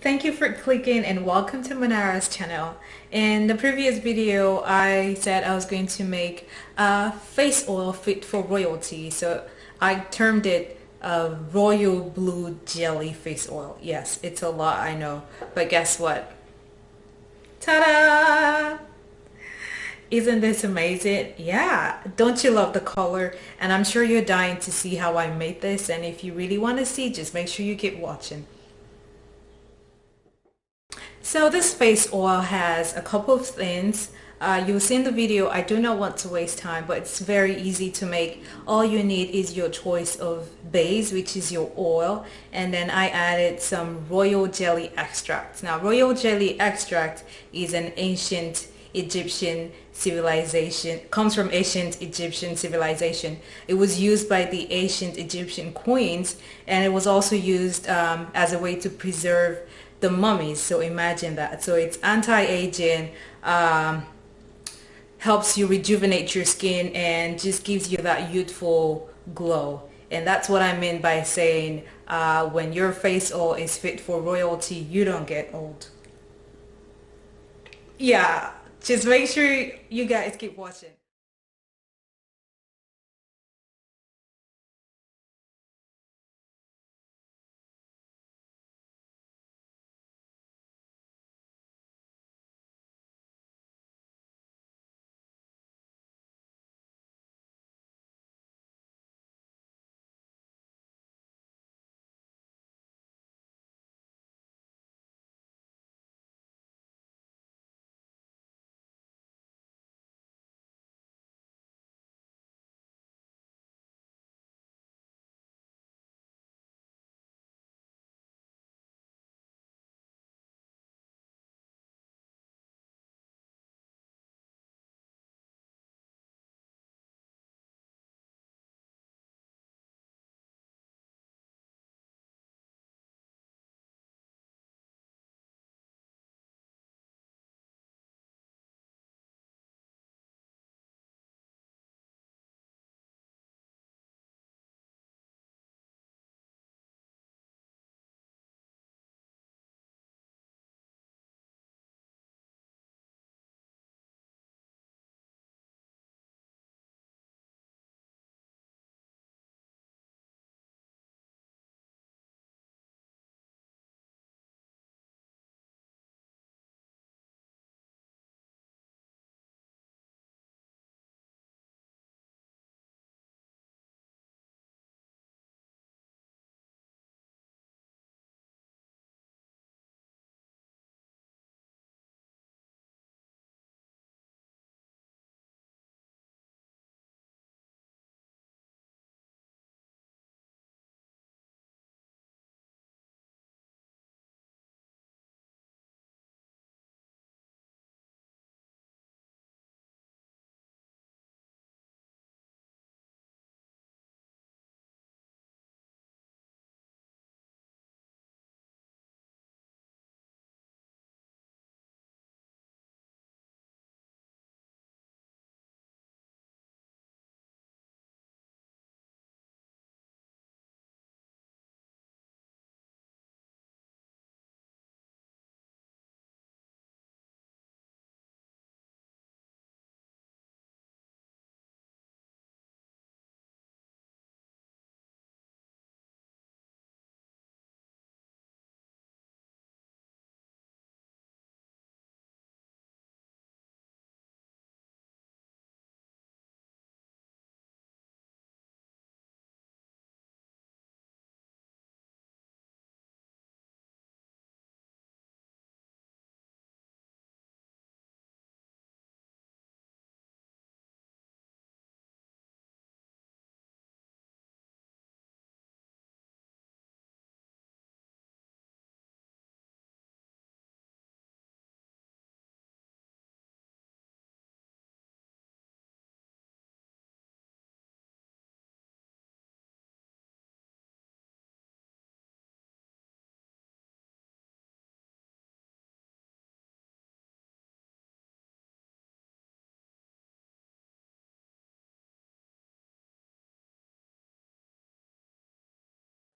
Thank you for clicking and welcome to Mon-Ara's channel. In the previous video, I said I was going to make a face oil fit for royalty. So I termed it a royal blue jelly face oil. Yes, it's a lot, I know. But guess what? Ta-da! Isn't this amazing? Yeah, don't you love the color? And I'm sure you're dying to see how I made this. And if you really want to see, just make sure you keep watching. So this face oil has a couple of things. You'll see in the video, I do not want to waste time, but it's very easy to make. All you need is your choice of base, which is your oil, and then I added some royal jelly extract. Now, royal jelly extract is an ancient Egyptian civilization, comes from ancient Egyptian civilization. It was used by the ancient Egyptian queens, and it was also used as a way to preserve the mummies. So imagine that. So it's anti-aging, helps you rejuvenate your skin, and just gives you that youthful glow. And that's what I mean by saying when your face oil is fit for royalty, you don't get old. Yeah, just make sure you guys keep watching.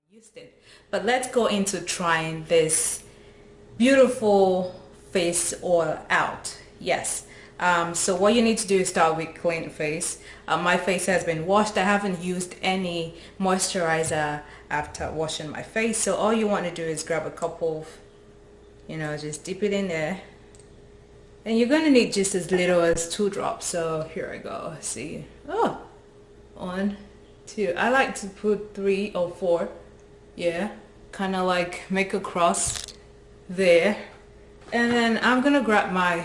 Used it. But let's go into trying this beautiful face oil out. Yes. So what you need to do is start with clean face. My face has been washed. I haven't used any moisturizer after washing my face. So all you want to do is grab a couple of, just dip it in there. And you're going to need just as little as 2 drops. So here I go. See. Oh, 1, 2. I like to put 3 or 4. Yeah. Kind of like make a cross there. And then I'm going to grab my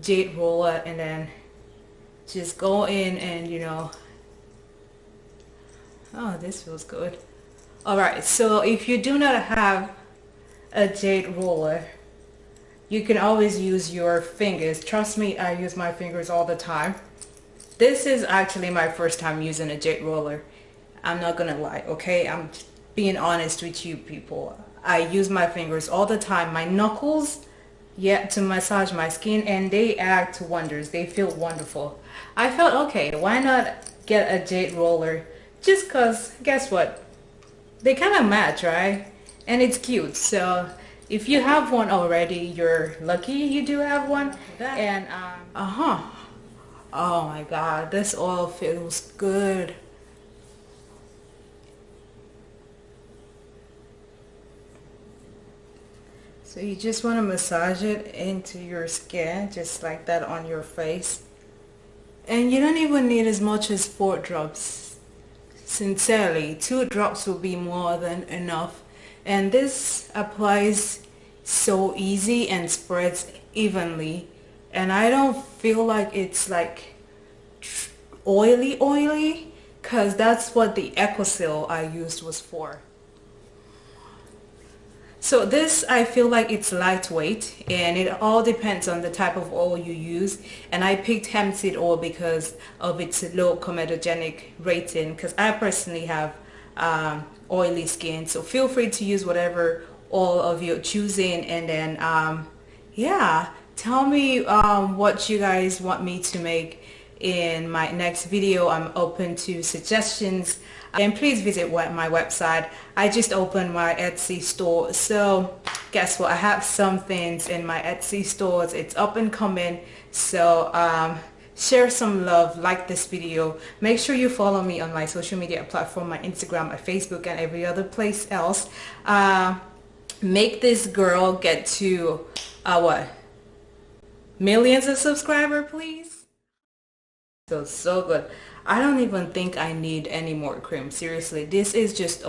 jade roller and then just go in and oh, this feels good. Alright, so if you do not have a jade roller, you can always use your fingers. Trust me, I use my fingers all the time. This is actually my first time using a jade roller. I'm not gonna lie, okay? I'm being honest with you people. I use my fingers all the time. My knuckles, yeah, to massage my skin, and they act wonders. They feel wonderful. I felt, okay, why not get a jade roller? Just cause, guess what? They kind of match, right? And it's cute. So if you have one already, you're lucky you do have one. And oh my god, this oil feels good. So you just want to massage it into your skin, just like that on your face. And you don't even need as much as 4 drops. Sincerely, 2 drops will be more than enough. And this applies so easy and spreads evenly. And I don't feel like it's like oily, because that's what the Ecosil I used was for. So this, I feel like it's lightweight, and it all depends on the type of oil you use. And I picked hemp seed oil because of its low comedogenic rating, because I personally have oily skin. So feel free to use whatever oil of your choosing. And then yeah, tell me what you guys want me to make in my next video. I'm open to suggestions. And please visit my website. I just opened my Etsy store, so guess what, I have some things in my Etsy stores. It's up and coming, so share some love, like this video, make sure you follow me on my social media platform, my Instagram, my Facebook, and every other place else. Make this girl get to what, millions of subscribers, please. Feels so good. I don't even think I need any more cream. Seriously, this is just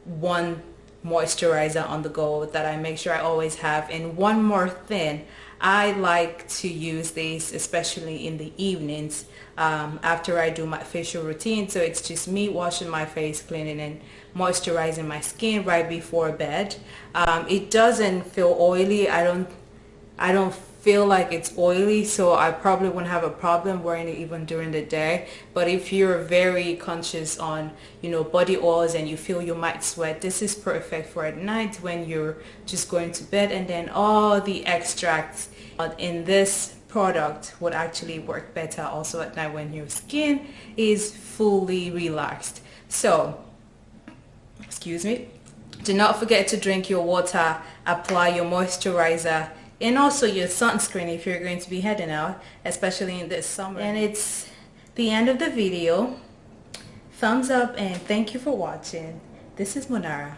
one moisturizer on the go that I make sure I always have. And one more thing, I like to use these especially in the evenings after I do my facial routine. So it's just me washing my face, cleaning and moisturizing my skin right before bed. It doesn't feel oily. I don't feel like it's oily, so I probably wouldn't have a problem wearing it even during the day. But if you're very conscious on body oils and you feel you might sweat, this is perfect for at night when you're just going to bed. And then all the extracts in this product would actually work better also at night when your skin is fully relaxed. So excuse me, do not forget to drink your water, apply your moisturizer, and also your sunscreen if you're going to be heading out, especially in this summer. And it's the end of the video. Thumbs up and thank you for watching. This is Mon-Ara.